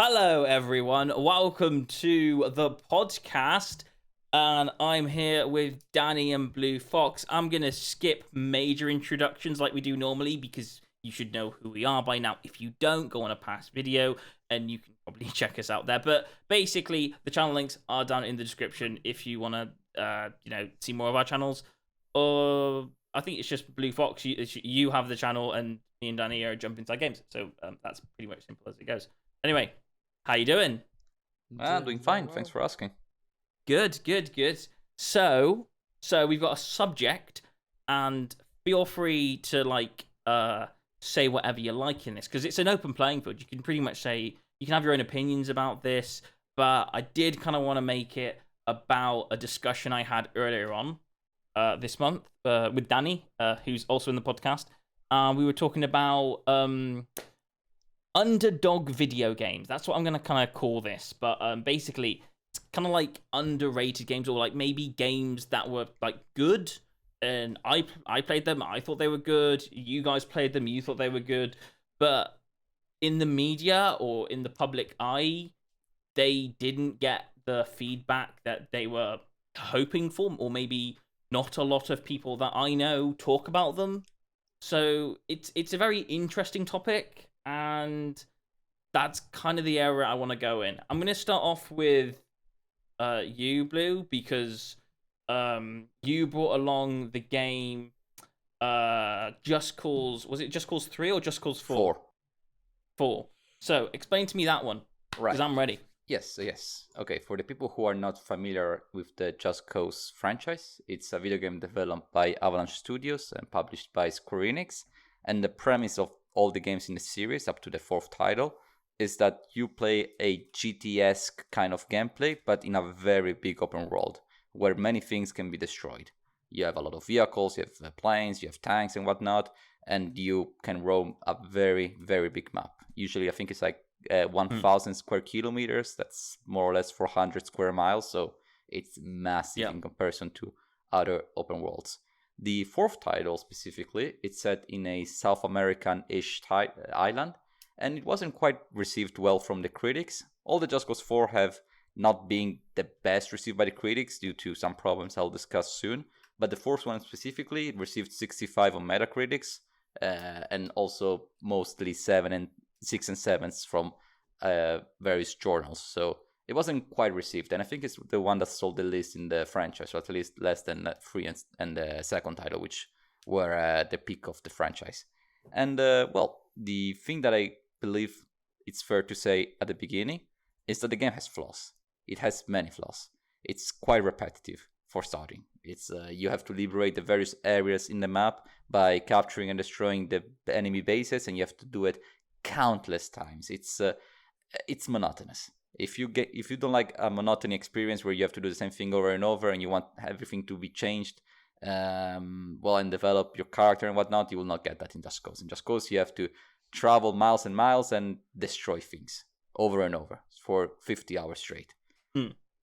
Hello, everyone. Welcome to the podcast. And I'm here with Danny and Blue Fox. I'm going to skip major introductions like we do normally because you should know who we are by now. If you don't, go on a past video and you can probably check us out there. But basically, the channel links are down in the description if you want to, see more of our channels. Or I think it's just Blue Fox. You have the channel, and me and Danny are JumpInsideGames. So that's pretty much simple as it goes. Anyway. How you doing? I'm doing fine. Thanks for asking. Good. So we've got a subject, and feel free to say whatever you like in this because it's an open playing field. You can pretty much say you can have your own opinions about this, but I did kind of want to make it about a discussion I had earlier on this month with Danny, who's also in the podcast. We were talking about Underdog video games. That's what I'm going to kind of call this. But basically, it's kind of like underrated games, or like maybe games that were like good. And I played them. I thought they were good. You guys played them. You thought they were good. But in the media or in the public eye, they didn't get the feedback that they were hoping for, or maybe not a lot of people that I know talk about them. So it's a very interesting topic. And that's kind of the area I want to go in. I'm going to start off with you, Blue, because you brought along the game Just Cause. Was it Just Cause 3 or Just Cause 4? 4. So explain to me that one. Right. Because I'm ready. Yes. Okay, for the people who are not familiar with the Just Cause franchise, it's a video game developed by Avalanche Studios and published by Square Enix. And the premise of all the games in the series up to the 4th title is that you play a GT-esque kind of gameplay, but in a very big open world where many things can be destroyed. You have a lot of vehicles, you have planes, you have tanks and whatnot, and you can roam a very, very big map. Usually I think it's like 1,000 square kilometers. That's more or less 400 square miles, so it's massive in comparison to other open worlds. The 4th title specifically, it's set in a South American-ish island, and it wasn't quite received well from the critics. All the Just Cause 4 have not been the best received by the critics due to some problems I'll discuss soon, but the 4th one specifically, it received 65 on Metacritics, and also mostly 6 and 7s from various journals. So it wasn't quite received, and I think it's the one that sold the least in the franchise, or at least less than 3 and the 2nd title, which were the peak of the franchise. And, the thing that I believe it's fair to say at the beginning is that the game has flaws. It has many flaws. It's quite repetitive, for starting. It's you have to liberate the various areas in the map by capturing and destroying the enemy bases, and you have to do it countless times. It's monotonous. If you don't like a monotony experience where you have to do the same thing over and over and you want everything to be changed and develop your character and whatnot, you will not get that in Just Cause. In Just Cause, you have to travel miles and miles and destroy things over and over for 50 hours straight.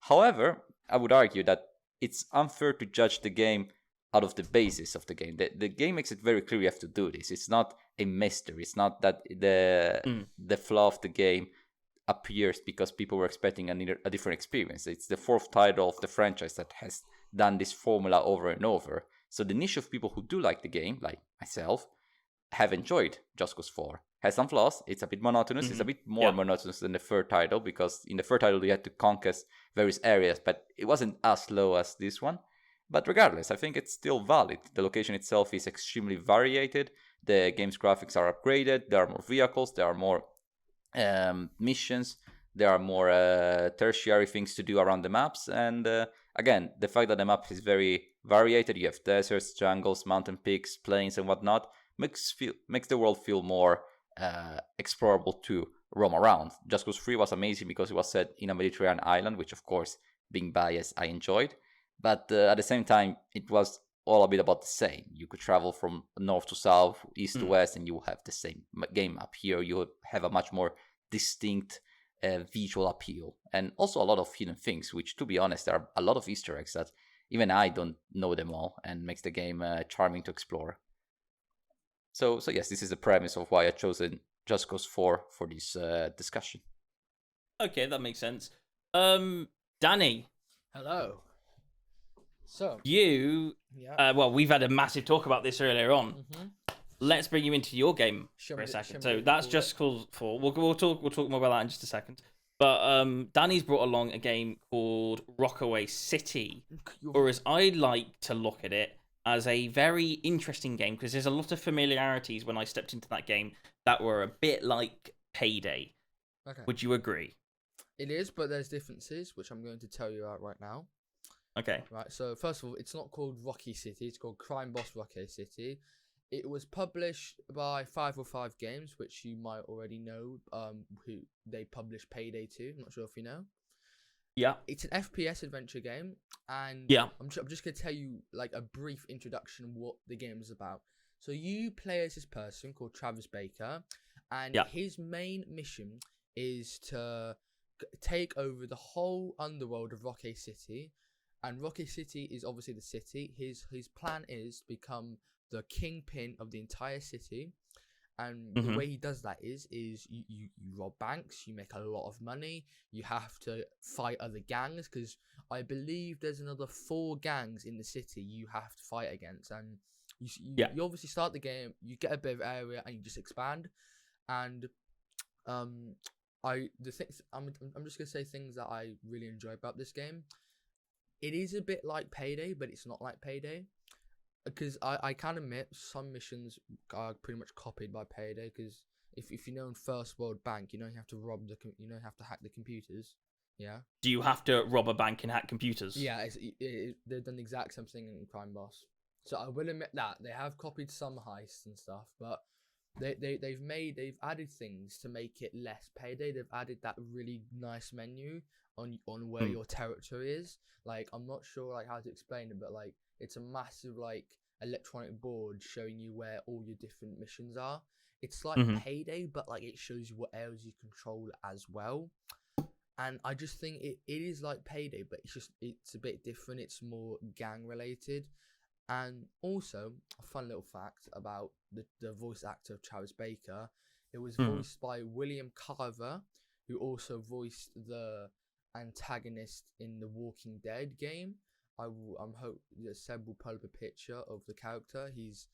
However, I would argue that it's unfair to judge the game out of the basis of the game. The game makes it very clear you have to do this. It's not a mystery. It's not that the flaw of the game appears because people were expecting a different experience. It's the 4th title of the franchise that has done this formula over and over. So the niche of people who do like the game, like myself, have enjoyed Just Cause 4. Has some flaws. It's a bit monotonous. It's a bit more monotonous than the 3rd title, because in the 3rd title you had to conquest various areas, but it wasn't as slow as this one. But regardless, I think it's still valid. The location itself is extremely variated. The game's graphics are upgraded. There are more vehicles. There are more missions. There are more tertiary things to do around the maps. And again, the fact that the map is very variated, you have deserts, jungles, mountain peaks, plains and whatnot, makes the world feel more explorable to roam around. Just Cause 3 was amazing because it was set in a Mediterranean island, which of course, being biased, I enjoyed. But at the same time, it was all a bit about the same. You could travel from north to south, east to west, and you will have the same game map. Here you have a much more distinct visual appeal, and also a lot of hidden things, which, to be honest, there are a lot of Easter eggs that even I don't know them all, and makes the game charming to explore. So yes, this is the premise of why I chosen Just Cause 4 for this discussion. Okay, that makes sense. Danny, Hello. So, you. yeah. Well, we've had a massive talk about this earlier on. Mm-hmm. Let's bring you into your game for a second. So that's Just Cause 4. We'll talk more about that in just a second. But Danny's brought along a game called Rockaway City, or as I like to look at it, as a very interesting game because there's a lot of familiarities when I stepped into that game that were a bit like Payday. Okay. Would you agree? It is, but there's differences, which I'm going to tell you about right now. Okay. Right, so first of all, it's not called Rocky City, it's called Crime Boss Rocky City. It was published by 505 Games, which you might already know, who they published Payday 2, I'm not sure if you know. Yeah. It's an FPS adventure game, and yeah. I'm just going to tell you like a brief introduction of what the game is about. So you play as this person called Travis Baker, and his main mission is to take over the whole underworld of Rocky City. And Rocky City is obviously the city. His plan is to become the kingpin of the entire city. And the way he does that is you rob banks, you make a lot of money, you have to fight other gangs, because I believe there's another 4 gangs in the city you have to fight against. And you obviously start the game, you get a bit of area, and you just expand. And I'm just gonna say things that I really enjoy about this game. It is a bit like Payday, but it's not like Payday, because I can admit some missions are pretty much copied by Payday. Because if you know in First World Bank, you have to you have to hack the computers. Yeah. Do you have to rob a bank and hack computers? Yeah, they've done the exact same thing in Crime Boss. So I will admit that they have copied some heists and stuff, but they've added things to make it less Payday. They've added that really nice menu on where your territory is. Like, I'm not sure like how to explain it, but like it's a massive like electronic board showing you where all your different missions are. It's like Payday, but like it shows you what areas you control as well. And I just think it is like Payday, but it's a bit different. It's more gang related. And also, a fun little fact about the voice actor of Travis Baker, it was voiced by William Carver, who also voiced the antagonist in the Walking Dead game. I'm hope that Seb will pull up a picture of the character. He's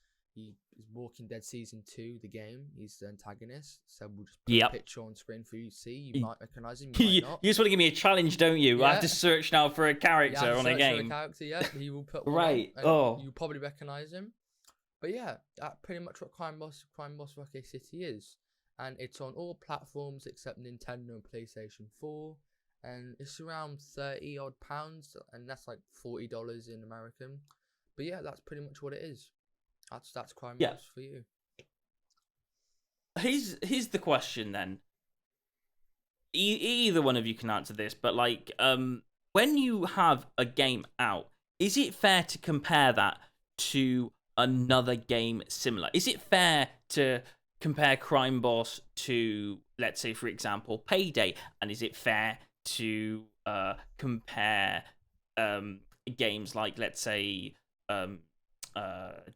Walking Dead Season 2, the game. He's the antagonist. Seb will just put a picture on screen for you to see. You might recognise him, you might not. You just want to give me a challenge, don't you? Yeah. I have to search now for a character on a game. For a character, yeah. He will put one right. on, and you'll probably recognise him. But yeah, that's pretty much what Crime Boss Rocky City is. And it's on all platforms except Nintendo and PlayStation 4. And it's around £30 odd, and that's like $40 in American. But yeah, that's pretty much what it is. That's Crime Boss for you. Here's the question then. Either one of you can answer this, but like, when you have a game out, is it fair to compare that to another game similar? Is it fair to compare Crime Boss to, let's say, for example, Payday? And is it fair to compare games like, let's say,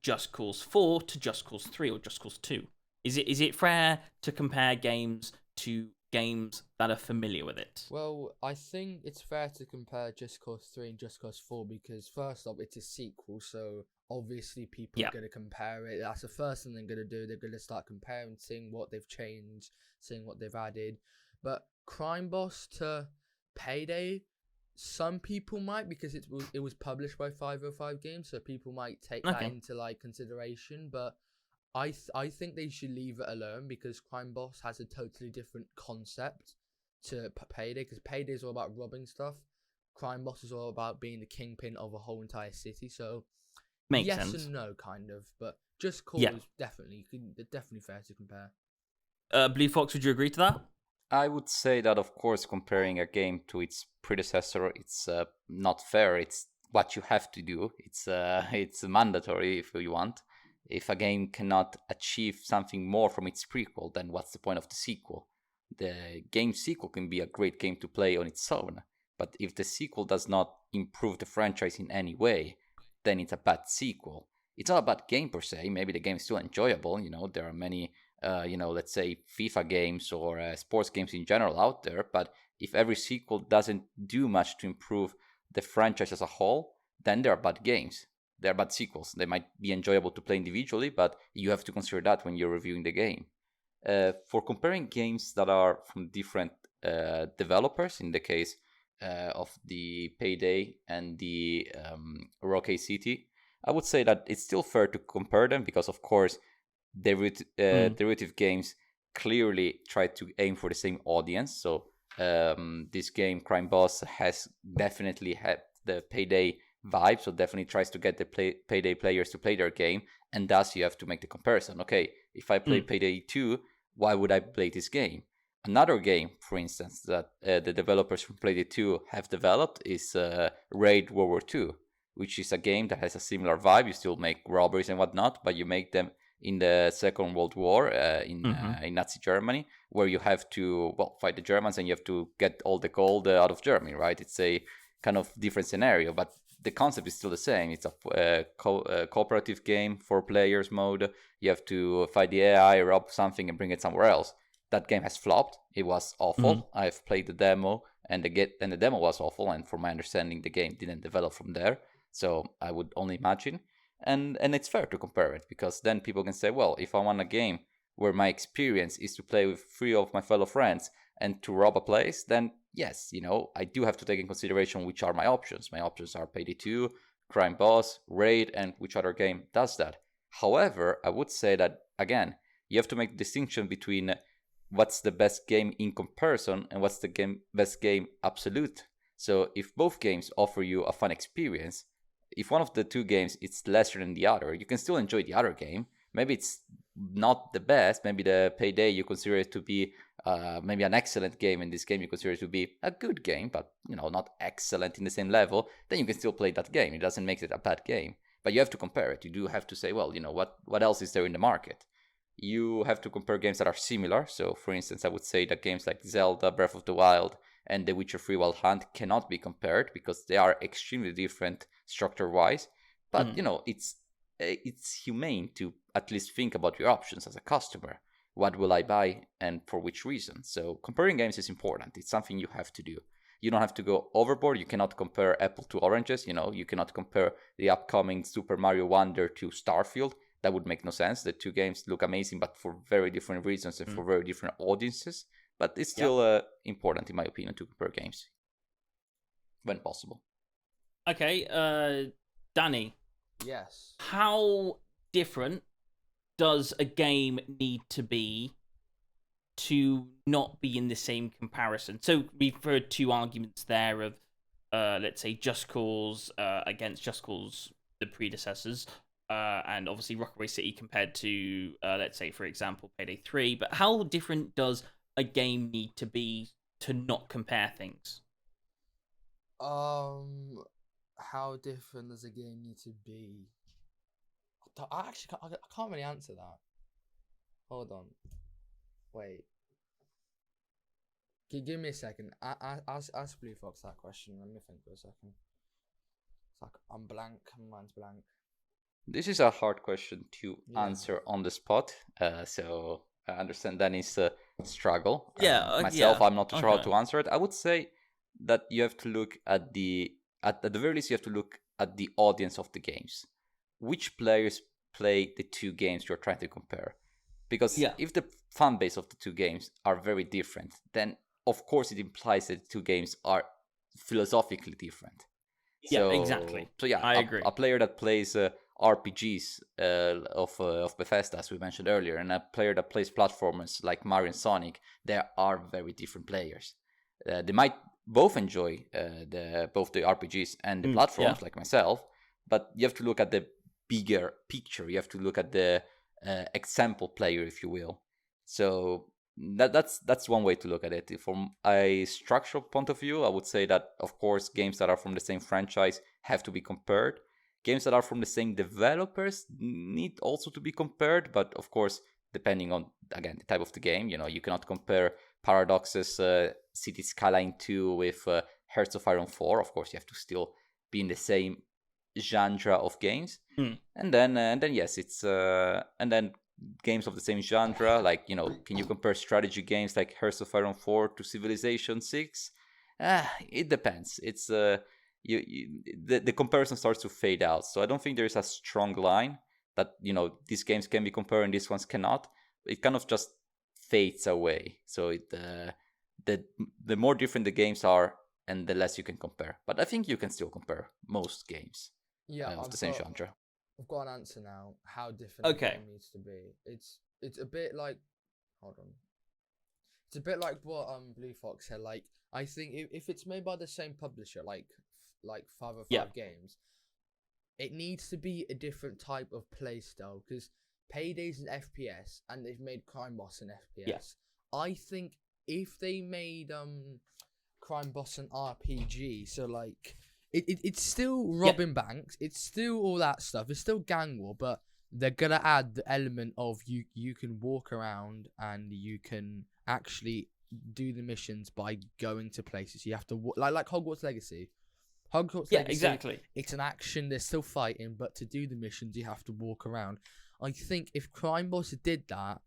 Just Cause 4 to Just Cause 3 or Just Cause 2? Is it fair to compare games to games that are familiar with it? Well, I think it's fair to compare Just Cause 3 and Just Cause 4 because first off, it's a sequel, so obviously people are going to compare it. That's the first thing they're going to do. They're going to start comparing, seeing what they've changed, seeing what they've added. But Crime Boss to Payday, some people might, because it was published by 505 Games, so people might take that into like consideration. But I think they should leave it alone because Crime Boss has a totally different concept to Payday, because Payday is all about robbing stuff. Crime Boss is all about being the kingpin of a whole entire city. So makes yes sense. And no, kind of. But Just Cause definitely fair to compare. Blue Fox, would you agree to that? I would say that, of course, comparing a game to its predecessor, it's not fair. It's what you have to do. It's mandatory if you want. If a game cannot achieve something more from its prequel, then what's the point of the sequel? The game sequel can be a great game to play on its own, but if the sequel does not improve the franchise in any way, then it's a bad sequel. It's not a bad game per se. Maybe the game is still enjoyable. There are many let's say FIFA games or sports games in general out there. But if every sequel doesn't do much to improve the franchise as a whole, then they are bad games. They are bad sequels. They might be enjoyable to play individually, but you have to consider that when you're reviewing the game. For comparing games that are from different developers, in the case of the Payday and the Rocky City, I would say that it's still fair to compare them because, of course, derivative games clearly try to aim for the same audience. So this game, Crime Boss, has definitely had the Payday vibe, so definitely tries to get the Payday players to play their game, and thus you have to make the comparison. Okay, if I play Payday 2, why would I play this game? Another game, for instance, that the developers from Payday 2 have developed is Raid World War II, which is a game that has a similar vibe. You still make robberies and whatnot, but you make them in the Second World War in Nazi Germany, where you have to fight the Germans and you have to get all the gold out of Germany, right? It's a kind of different scenario, but the concept is still the same. It's a cooperative game, 4 players mode. You have to fight the AI, rob something, and bring it somewhere else. That game has flopped. It was awful. I've played the demo, and the demo was awful. And from my understanding, the game didn't develop from there. So I would only imagine. And it's fair to compare it, because then people can say, well, if I want a game where my experience is to play with 3 of my fellow friends and to rob a place, then yes, I do have to take in consideration which are my options. My options are Payday 2, Crime Boss, Raid, and which other game does that. However, I would say that, again, you have to make the distinction between what's the best game in comparison and what's the best game absolute. So if both games offer you a fun experience, if one of the 2 games is lesser than the other, you can still enjoy the other game. Maybe it's not the best. Maybe the Payday you consider it to be maybe an excellent game, and this game you consider it to be a good game, but not excellent in the same level. Then you can still play that game. It doesn't make it a bad game. But you have to compare it. You do have to say, well, what else is there in the market? You have to compare games that are similar. So, for instance, I would say that games like Zelda, Breath of the Wild, and The Witcher 3 Wild Hunt cannot be compared because they are extremely different structure-wise. But, it's humane to at least think about your options as a customer. What will I buy and for which reason? So comparing games is important. It's something you have to do. You don't have to go overboard. You cannot compare apple to oranges. You cannot compare the upcoming Super Mario Wonder to Starfield. That would make no sense. The 2 games look amazing, but for very different reasons and for very different audiences. But it's still important, in my opinion, to compare games when possible. Okay, Danny. Yes. How different does a game need to be to not be in the same comparison? So we've heard 2 arguments there of, let's say, Just Cause against Just Cause, the predecessors, and obviously Rockaway City compared to, let's say, for example, Payday 3. But how different does a game need to be to not compare things? How different does a game need to be? I can't really answer that. Hold on. Wait. Give me a second. Ask Blue Fox that question. Let me think for a second. It's like I'm blank. My mind's blank. This is a hard question to answer on the spot. So I understand Danny's struggle. Myself, I'm not too sure how to answer it. I would say that you have to look at the very least, you have to look at the audience of the games. Which players play the 2 games you're trying to compare? Because if the fan base of the 2 games are very different, then of course it implies that the 2 games are philosophically different. Yeah, exactly. So yeah, I agree. A player that plays RPGs of Bethesda, as we mentioned earlier, and a player that plays platformers like Mario and Sonic, they are very different players. They might both enjoy both the RPGs and the platforms, like myself, but you have to look at the bigger picture. You have to look at the example player, if you will. So that's one way to look at it. From a structural point of view, I would say that, of course, games that are from the same franchise have to be compared. Games that are from the same developers need also to be compared, but of course, depending on, again, the type of the game, you cannot compare Paradox's City Skyline 2 with Hearts of Iron 4. Of course, you have to still be in the same genre of games. And then yes, it's and then games of the same genre. Like, you know, can you compare strategy games like Hearts of Iron 4 to Civilization 6? It depends. It's the comparison starts to fade out. So I don't think there is a strong line that, you know, these games can be compared and these ones cannot. It kind of just fades away. So the more different the games are, and the less you can compare. But I think you can still compare most games of the same genre. I've got an answer now. How different Okay. the game needs to be. It's a bit like, hold on. It's a bit like what Blue Fox said. Like, I think if it's made by the same publisher, like 505 Games, it needs to be a different type of play style, because Payday's an FPS and they've made Crime Boss an FPS. Yeah. I think if they made Crime Boss an RPG, so like it's still robbing banks, it's still all that stuff, it's still gang war, but they're gonna add the element of you can walk around and you can actually do the missions by going to places. You have to like Hogwarts Legacy. Legacy, exactly. It's an action. They're still fighting, but to do the missions, you have to walk around. I think if Crime Boss did that,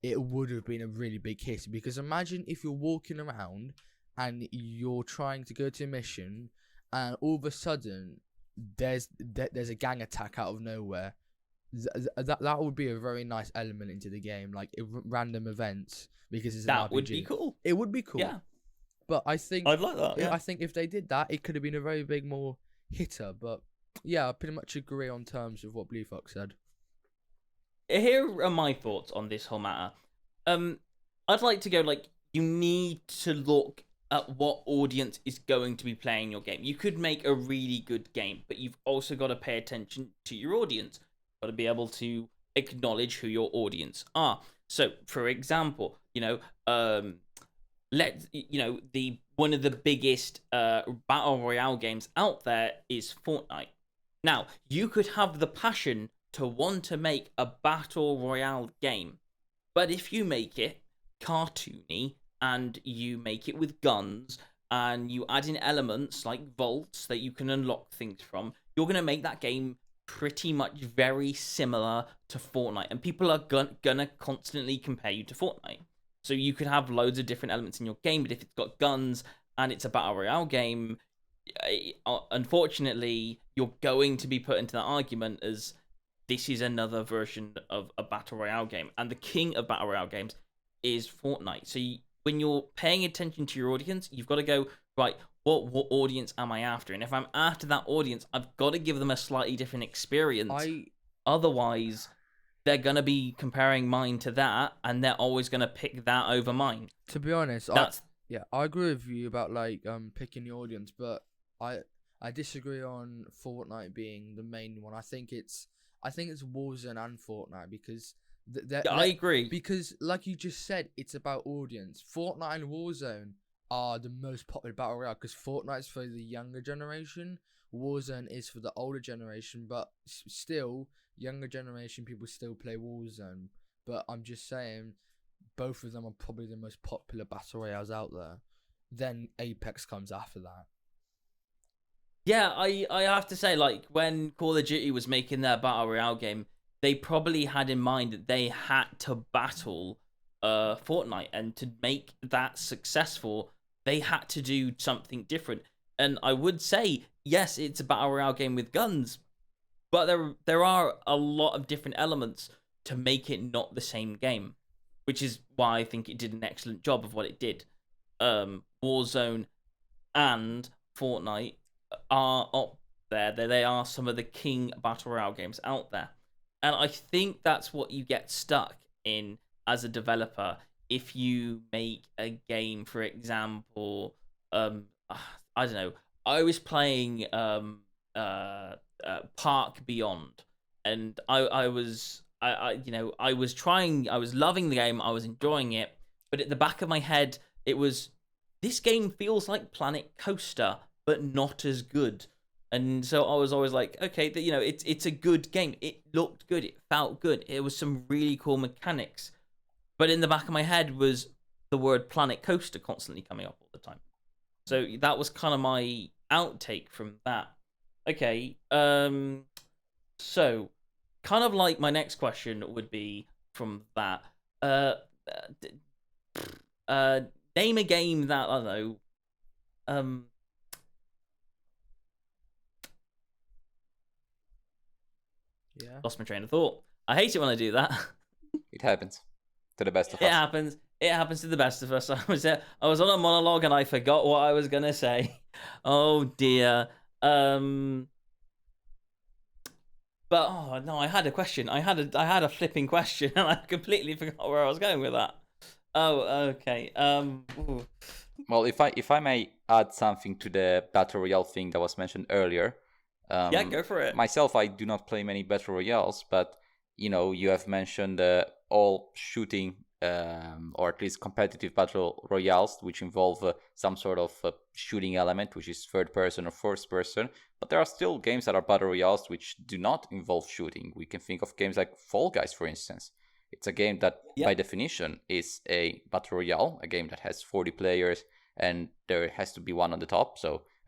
it would have been a really big hit. Because imagine if you're walking around and you're trying to go to a mission, and all of a sudden there's a gang attack out of nowhere. That would be a very nice element into the game, like random events, because it's an RPG. Would be cool. It would be cool. Yeah. But I think I'd like that. Yeah. I think if they did that, it could have been a very big more hitter. But yeah, I pretty much agree on terms with what Blue Fox said. Here are my thoughts on this whole matter. I'd like to go like, you need to look at what audience is going to be playing your game. You could make a really good game, but you've also got to pay attention to your audience. Got to be able to acknowledge who your audience are. So, for example, one of the biggest battle royale games out there is Fortnite. Now, you could have the passion to want to make a battle royale game, but if you make it cartoony and you make it with guns and you add in elements like vaults that you can unlock things from, you're going to make that game pretty much very similar to Fortnite, and people are gonna constantly compare you to Fortnite. So you could have loads of different elements in your game, but if it's got guns and it's a battle royale game, unfortunately, you're going to be put into that argument as this is another version of a battle royale game, and the king of battle royale games is Fortnite. So when you're paying attention to your audience, you've got to go, right, what audience am I after? And if I'm after that audience, I've got to give them a slightly different experience. Otherwise, they're going to be comparing mine to that, and they're always going to pick that over mine. To be honest, I agree with you about like picking the audience, but I disagree on Fortnite being the main one. I think it's Warzone and Fortnite, because I agree. Because like you just said, it's about audience. Fortnite and Warzone are the most popular battle royale, because Fortnite's for the younger generation, Warzone is for the older generation, but still, younger generation people still play Warzone. But I'm just saying, both of them are probably the most popular battle royales out there. Then Apex comes after that. Yeah, I have to say, like, when Call of Duty was making their battle royale game, they probably had in mind that they had to battle Fortnite, and to make that successful, they had to do something different. And I would say, yes, it's a battle royale game with guns, but there are a lot of different elements to make it not the same game, which is why I think it did an excellent job of what it did. Warzone and Fortnite are up there. They are some of the king battle royale games out there. And I think that's what you get stuck in as a developer if you make a game, for example, I don't know, I was playing Park Beyond, and I was loving the game, I was enjoying it, but at the back of my head, it was, this game feels like Planet Coaster, but not as good. And so I was always like, okay, it's a good game. It looked good. It felt good. It was some really cool mechanics. But in the back of my head was the word Planet Coaster constantly coming up all the time. So that was kind of my outtake from that. Okay, so kind of like my next question would be, from that. Name a game that I don't know. Yeah. Lost my train of thought. I hate it when I do that. It happens to the best of It us. happens. It happens to the best of us. I was on a monologue and I forgot what I was gonna say. Oh dear. But oh no, I had a question. I had a flipping question and I completely forgot where I was going with that. Oh, okay. Ooh. Well, if I may add something to the battle royale thing that was mentioned earlier. Yeah, go for it. Myself, I do not play many battle royales, but you have mentioned all shooting or at least competitive battle royales, which involve some sort of shooting element, which is third person or first person. But there are still games that are battle royales which do not involve shooting. We can think of games like Fall Guys, for instance. It's a game that, by definition, is a battle royale, a game that has 40 players, and there has to be one on the top.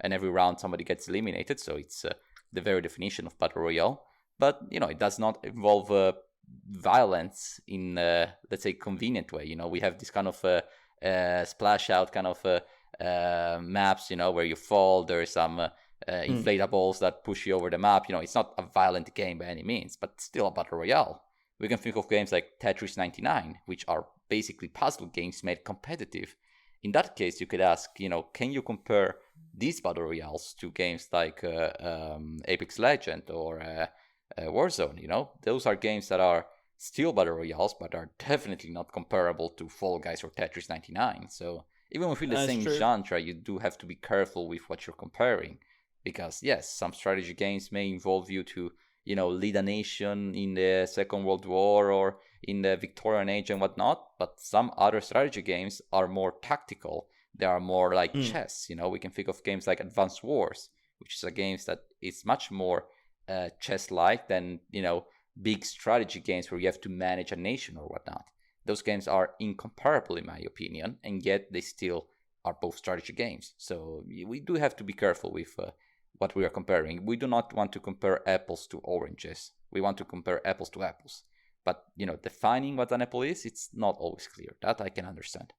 And every round somebody gets eliminated, so it's the very definition of battle royale. But it does not involve violence in let's say convenient way. We have this kind of splash out kind of maps, where you fall. There are some inflatables that push you over the map. It's not a violent game by any means, but still a battle royale. We can think of games like Tetris 99, which are basically puzzle games made competitive. In that case, you could ask, can you compare these battle royales to games like Apex Legend or Warzone? Those are games that are still battle royales, but are definitely not comparable to Fall Guys or Tetris 99. So even within the same genre, you do have to be careful with what you're comparing. Because yes, some strategy games may involve you to lead a nation in the Second World War or in the Victorian Age and whatnot, but some other strategy games are more tactical. They are more like chess. We can think of games like Advanced Wars, which is a game that is much more chess-like than big strategy games where you have to manage a nation or whatnot. Those games are incomparable in my opinion, and yet they still are both strategy games. So we do have to be careful with what we are comparing. We do not want to compare apples to oranges. We want to compare apples to apples. But, defining what an apple is, it's not always clear. That I can understand.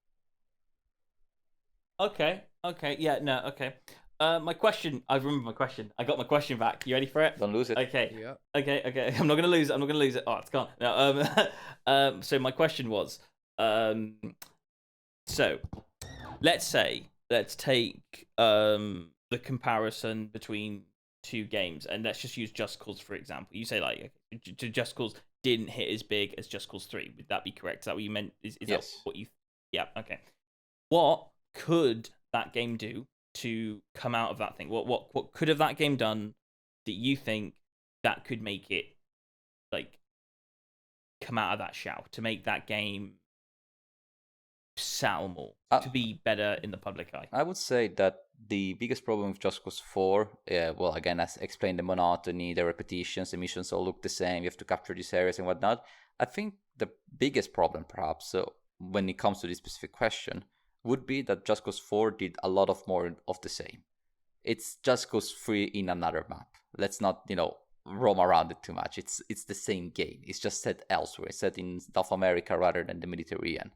Okay. Yeah, no, okay. My question, I remember my question. I got my question back. You ready for it? Don't lose it. Okay. Yeah. Okay. I'm not going to lose it. Oh, it's gone. No, so my question was, so let's take the comparison between two games, and let's just use Just Cause for example. You say like Just Cause didn't hit as big as Just Cause 3. Would that be correct? Is that what you meant? Is yes. That what you? Yeah. Okay. What could that game do to come out of that thing? What could have that game done that you think that could make it like come out of that shell to make that game sell more, to be better in the public eye? I would say that the biggest problem with Just Cause 4, well, again, as explained, the monotony, the repetitions, the missions all look the same, you have to capture these areas and whatnot. I think the biggest problem, perhaps, when it comes to this specific question, would be that Just Cause 4 did a lot of more of the same. It's Just Cause 3 in another map. Let's not, roam around it too much. It's the same game. It's just set elsewhere. It's set in South America rather than the Mediterranean.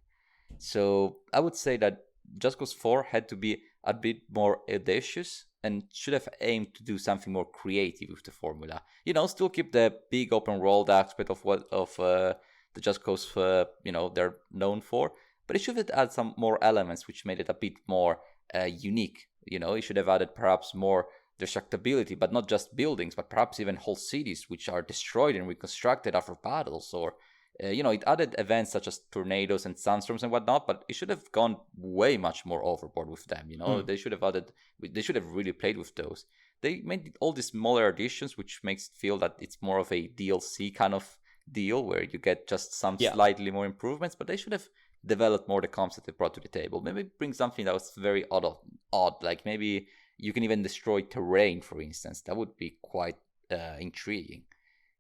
So I would say that Just Cause 4 had to be a bit more audacious and should have aimed to do something more creative with the formula. Still keep the big open world aspect of the Just Cause they're known for, but it should have added some more elements which made it a bit more unique. It should have added perhaps more destructibility, but not just buildings, but perhaps even whole cities which are destroyed and reconstructed after battles, or it added events such as tornadoes and sandstorms and whatnot, but it should have gone way much more overboard with them. They should have really played with those. They made all these smaller additions, which makes it feel that it's more of a DLC kind of deal where you get just some slightly more improvements, but they should have developed more the concept they brought to the table. Maybe bring something that was very odd, like maybe you can even destroy terrain, for instance. That would be quite intriguing.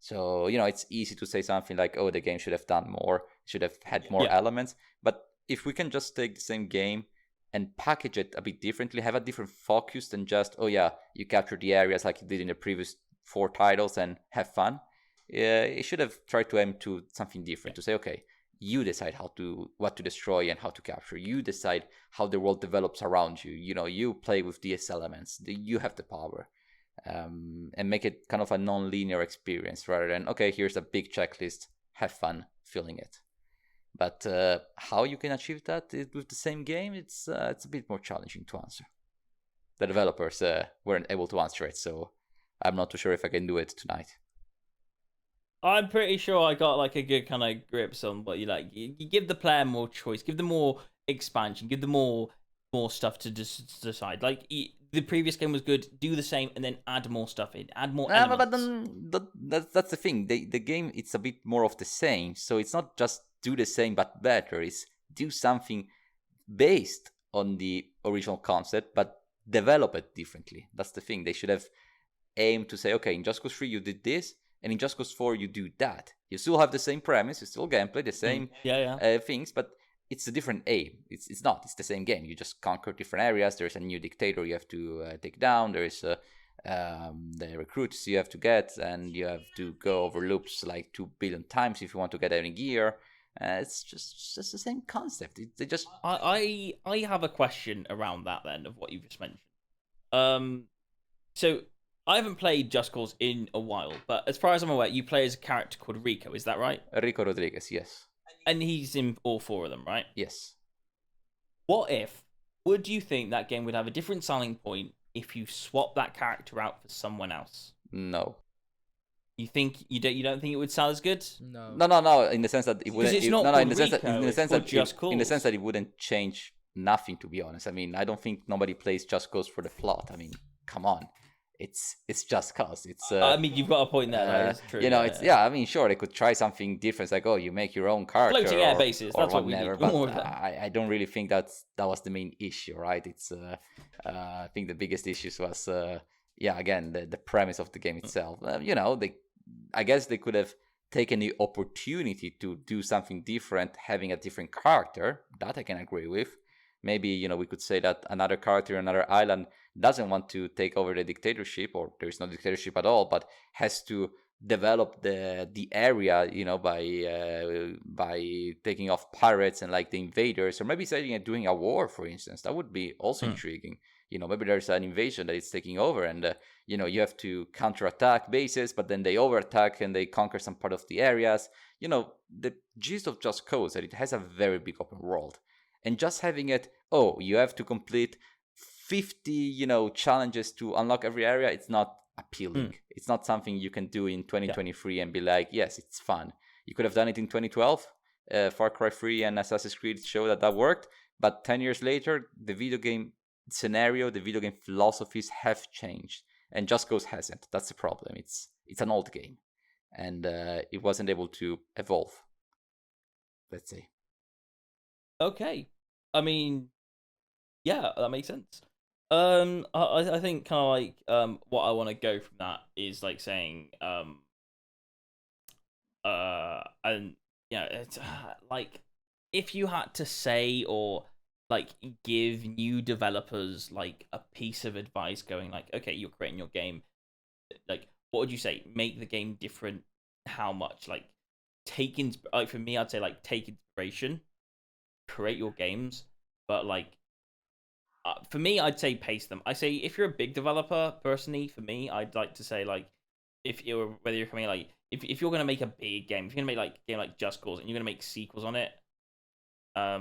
So, it's easy to say something like, oh, the game should have done more, should have had more elements. But if we can just take the same game and package it a bit differently, have a different focus than just, oh yeah, you capture the areas like you did in the previous 4 titles and have fun. it should have tried to aim to something different, to say, okay, you decide what to destroy and how to capture. You decide how the world develops around you. You play with these elements. You have the power. And make it kind of a non-linear experience rather than, okay, here's a big checklist, have fun filling it. But how you can achieve that with the same game, it's a bit more challenging to answer. The developers weren't able to answer it, so I'm not too sure if I can do it tonight. I'm pretty sure I got like a good kind of grips on what you like. You give the player more choice, give them more expansion, give them more stuff to decide. Like the previous game was good, do the same and then add more stuff in, add more elements. But that's the thing. The game, it's a bit more of the same. So it's not just do the same but better. It's do something based on the original concept but develop it differently. That's the thing. They should have aimed to say, okay, in Just Cause 3 you did this, and in Just Cause 4 you do that. You still have the same premise, you still gameplay, the same things, but it's a different aim. It's not. It's the same game. You just conquer different areas. There's a new dictator you have to take down. There is the recruits you have to get, and you have to go over loops like 2 billion times if you want to get any gear. It's just the same concept. They just. I have a question around that then of what you just mentioned. So I haven't played Just Cause in a while, but as far as I'm aware, you play as a character called Rico. Is that right? Rico Rodriguez, yes. And he's in all 4 of them, right? Yes. Would you think that game would have a different selling point if you swap that character out for someone else? No. You think you don't think it would sell as good? No. No. In the sense that it wouldn't. It's not called in the sense Rico, in the sense that it wouldn't change nothing. To be honest, I mean, I don't think nobody plays Just Cause for the plot. I mean, come on. It's Just Cause. It's. I mean, you've got a point there. That's true. I mean, sure, they could try something different. It's like, oh, you make your own character. Floating air bases. That's what we need. But I don't really think that was the main issue, right? It's. I think the biggest issue was, again, the premise of the game itself. I guess they could have taken the opportunity to do something different, having a different character. That I can agree with. Maybe, we could say that another character, another island doesn't want to take over the dictatorship, or there is no dictatorship at all, but has to develop the area, by taking off pirates and like the invaders, or maybe saying doing a war, for instance. That would be also intriguing. Maybe there's an invasion that is taking over, and you have to counterattack bases, but then they overattack and they conquer some part of the areas. The gist of Just Cause that it has a very big open world. And just having it, you have to complete 50, challenges to unlock every area, it's not appealing. It's not something you can do in 2023 and be like, yes, it's fun. You could have done it in 2012. Far Cry 3 and Assassin's Creed show that worked. But 10 years later, the video game scenario, the video game philosophies have changed. And Just Cause hasn't. That's the problem. It's an old game. And it wasn't able to evolve, let's say. Okay, I mean, yeah, that makes sense. I think kind of like what I want to go from that is like saying and it's like if you had to say or like give new developers like a piece of advice, going like, okay, you're creating your game, like what would you say? Make the game different. How much? Like for me, I'd say like take inspiration. Create your games, but like for me, I'd say pace them. I say if you're a big developer, personally, for me, I'd like to say like whether you're coming like if you're gonna make a big game, if you're gonna make like a game like Just Cause and you're gonna make sequels on it, I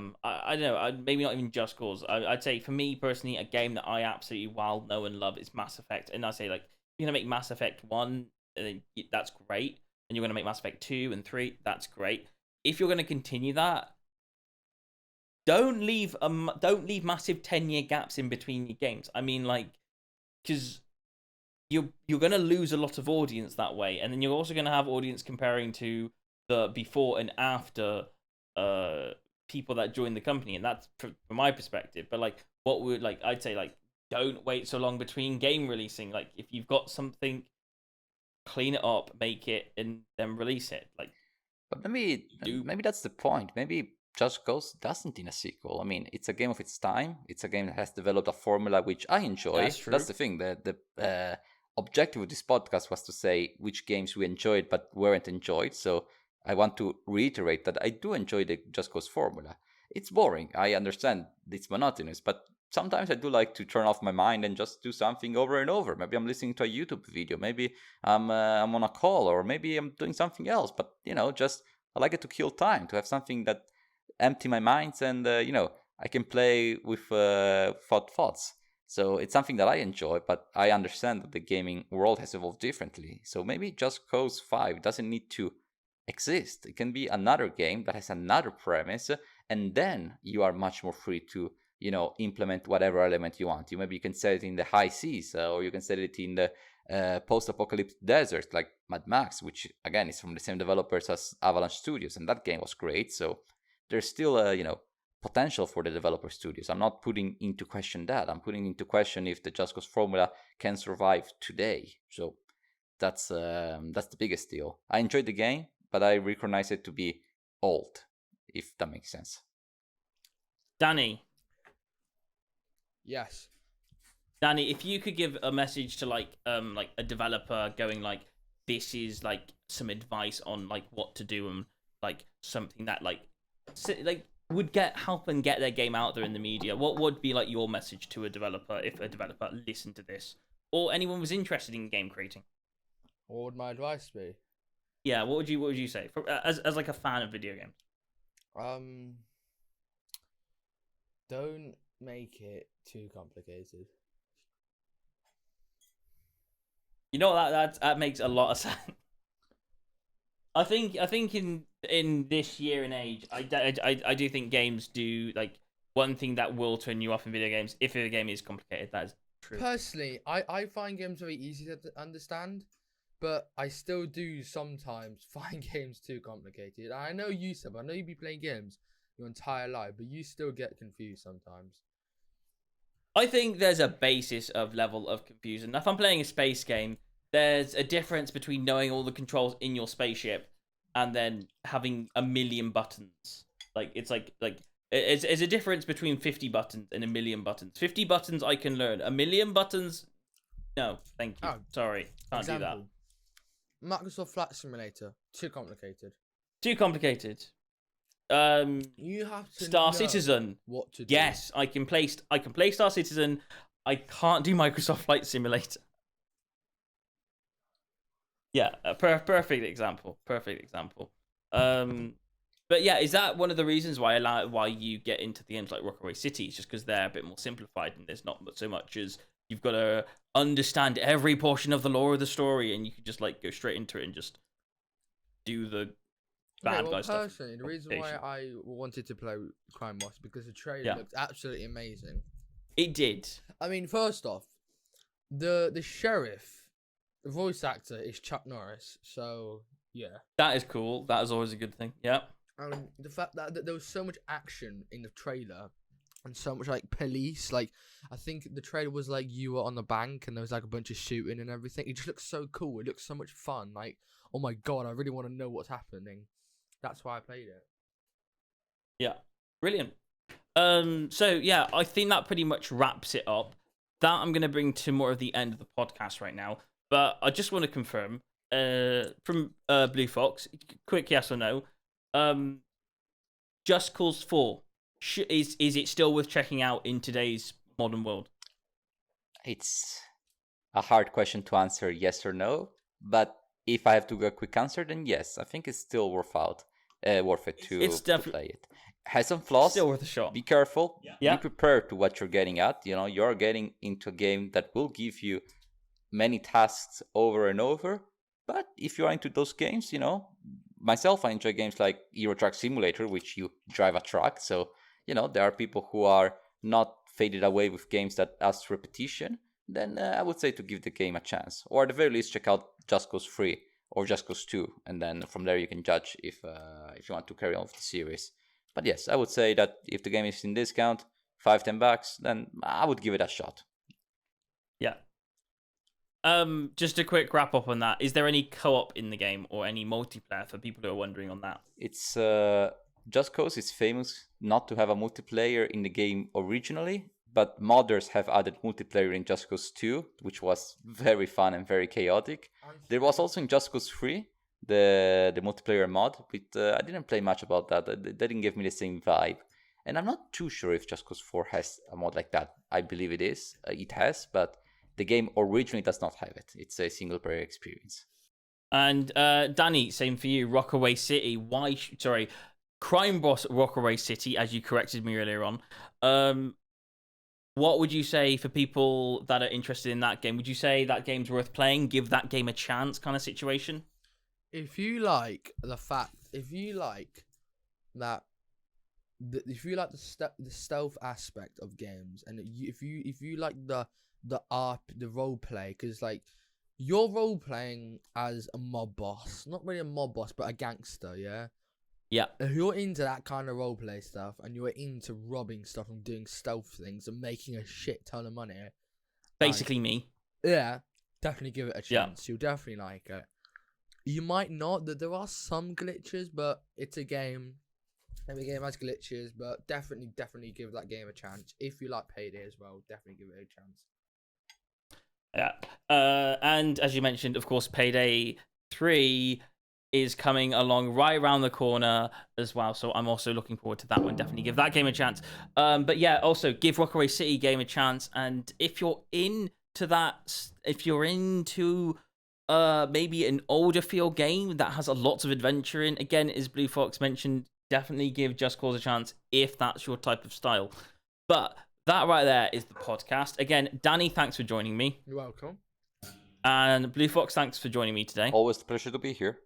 don't know, maybe not even Just Cause. I'd say for me personally, a game that I absolutely know and love is Mass Effect, and I say like if you're gonna make Mass Effect 1, then that's great, and you're gonna make Mass Effect 2 and 3, that's great. If you're gonna continue that, don't leave massive 10-year gaps in between your games. I mean, like, because you're gonna lose a lot of audience that way, and then you're also gonna have audience comparing to the before and after people that joined the company, and that's from my perspective. But like, what would like I'd say like don't wait so long between game releasing. Like, if you've got something, clean it up, make it, and then release it. Like, but maybe that's the point. Maybe Just Cause doesn't need a sequel. I mean, it's a game of its time. It's a game that has developed a formula which I enjoy. That's true. That's the thing. The objective of this podcast was to say which games we enjoyed but weren't enjoyed. So I want to reiterate that I do enjoy the Just Cause formula. It's boring. I understand it's monotonous, but sometimes I do like to turn off my mind and just do something over and over. Maybe I'm listening to a YouTube video. Maybe I'm on a call, or maybe I'm doing something else. But just I like it to kill time, to have something that empty my mind, and I can play with thoughts. So it's something that I enjoy, but I understand that the gaming world has evolved differently. So maybe Just Cause 5 doesn't need to exist. It can be another game that has another premise, and then you are much more free to implement whatever element you want. Maybe you can set it in the high seas, or you can set it in the post-apocalyptic desert like Mad Max, which again is from the same developers as Avalanche Studios, and that game was great. So there's still potential for the developer studios. I'm not putting into question that. I'm putting into question if the Just Cause formula can survive today. So that's the biggest deal. I enjoyed the game, but I recognize it to be old, if that makes sense. Danny. Yes. Danny, if you could give a message to like a developer going like, this is like some advice on like what to do, and like something that like would help and get their game out there in the media, what would be like your message to a developer if a developer listened to this, or anyone was interested in game creating? What would my advice be? Yeah, what would you say as like a fan of video games? Don't make it too complicated. You know that makes a lot of sense. I think in this year and age, I do think games do like one thing that will turn you off in video games if a game is complicated. That is true. Personally, I find games very easy to understand, but I still do sometimes find games too complicated. I know you, Seb. I know you be playing games your entire life, but you still get confused sometimes. I think there's a basis of level of confusion. If I'm playing a space game, there's a difference between knowing all the controls in your spaceship and then having a million buttons. Like it's a difference between 50 buttons and a million buttons. 50 buttons I can learn. A million buttons, no, thank you. Sorry, can't do that. Microsoft Flight Simulator, too complicated. Too complicated. You have to Star know Citizen. What to do. Yes, I can play Star Citizen. I can't do Microsoft Flight Simulator. Yeah, a perfect example. Perfect example. But yeah, is that one of the reasons why you get into the games like Rockaway City? It's just because they're a bit more simplified and there's not so much as you've got to understand every portion of the lore of the story, and you can just like go straight into it and just do the bad guy stuff. Personally, the reason why I wanted to play Crime Boss because the trailer looked absolutely amazing. It did. I mean, first off, the sheriff, the voice actor is Chuck Norris, so yeah. That is cool. That is always a good thing. Yeah. The fact that there was so much action in the trailer and so much like police, like I think the trailer was like you were on the bank and there was like a bunch of shooting and everything. It just looks so cool. It looks so much fun. Like, oh my god, I really want to know what's happening. That's why I played it. Yeah, brilliant. So yeah, I think that pretty much wraps it up. That I'm gonna bring to more of the end of the podcast right now. But I just want to confirm from Blue Fox, quick yes or no. Just Cause 4, is it still worth checking out in today's modern world? It's a hard question to answer yes or no, but if I have to go a quick answer, then yes, I think it's still worth it to play it. Has some flaws. Still worth a shot. Be careful. Yeah. Be prepared to what you're getting at. You're getting into a game that will give you many tasks over and over. But if you're into those games, myself, I enjoy games like Euro Truck Simulator, which you drive a truck. So, there are people who are not faded away with games that ask repetition. Then I would say to give the game a chance. Or at the very least, check out Just Cause 3 or Just Cause 2. And then from there you can judge if you want to carry on with the series. But yes, I would say that if the game is in discount, $5-10, then I would give it a shot. Yeah. Just a quick wrap up on that. Is there any co-op in the game or any multiplayer for people who are wondering on that? It's Just Cause is famous not to have a multiplayer in the game originally, but modders have added multiplayer in Just Cause 2, which was very fun and very chaotic. There was also in Just Cause 3 the multiplayer mod, but I didn't play much about that. They didn't give me the same vibe. And I'm not too sure if Just Cause 4 has a mod like that. I believe it is. It has, but the game originally does not have it. It's a single player experience. And Danny, same for you. Rockaway City. Crime Boss Rockaway City, as you corrected me earlier on. What would you say for people that are interested in that game? Would you say that game's worth playing? Give that game a chance, kind of situation. If you like the stealth aspect of games, and if you like the role play, because like you're role playing as a mob boss, not really a mob boss, but a gangster, yeah. Yeah. If you're into that kind of role play stuff, and you're into robbing stuff and doing stealth things and making a shit ton of money, basically me. Yeah, definitely give it a chance. Yeah. You'll definitely like it. You might not. That there are some glitches, but it's a game. Every game has glitches, but definitely give that game a chance. If you like Payday as well, definitely give it a chance. Yeah. And as you mentioned, of course, Payday 3 is coming along right around the corner as well. So I'm also looking forward to that one. Definitely give that game a chance. But yeah, also give Rockaway City game a chance. And if you're into that, if you're into maybe an older feel game that has a lots of adventure in, again, as Blue Fox mentioned, definitely give Just Cause a chance if that's your type of style. But that right there is the podcast. Again, Danny, thanks for joining me. You're welcome. And Blue Fox, thanks for joining me today. Always a pleasure to be here.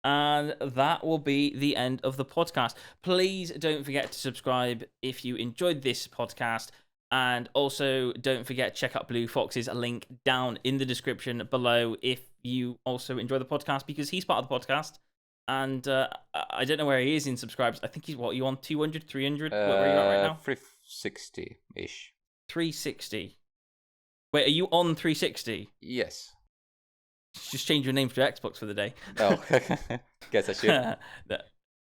And that will be the end of the podcast. Please don't forget to subscribe if you enjoyed this podcast. And also don't forget to check out Blue Fox's link down in the description below if you also enjoy the podcast, because he's part of the podcast. And I don't know where he is in subscribers. I think he's, you on 200, 300? Where are you at right now? 360-ish. 360. Wait, are you on 360? Yes. Just change your name to Xbox for the day. Oh, guess I should.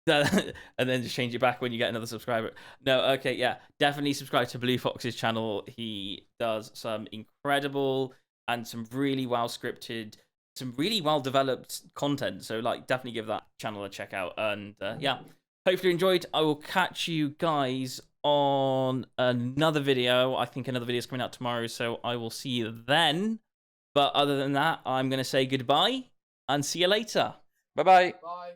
And then just change it back when you get another subscriber. No, okay, yeah. Definitely subscribe to Blue Fox's channel. He does some incredible and some really well scripted, some really well developed content. So, like, definitely give that channel a check out. And yeah, hopefully you enjoyed. I will catch you guys on another video. I think another video is coming out tomorrow, so I will see you then. But other than that, I'm going to say goodbye and see you later. Bye-bye. Bye.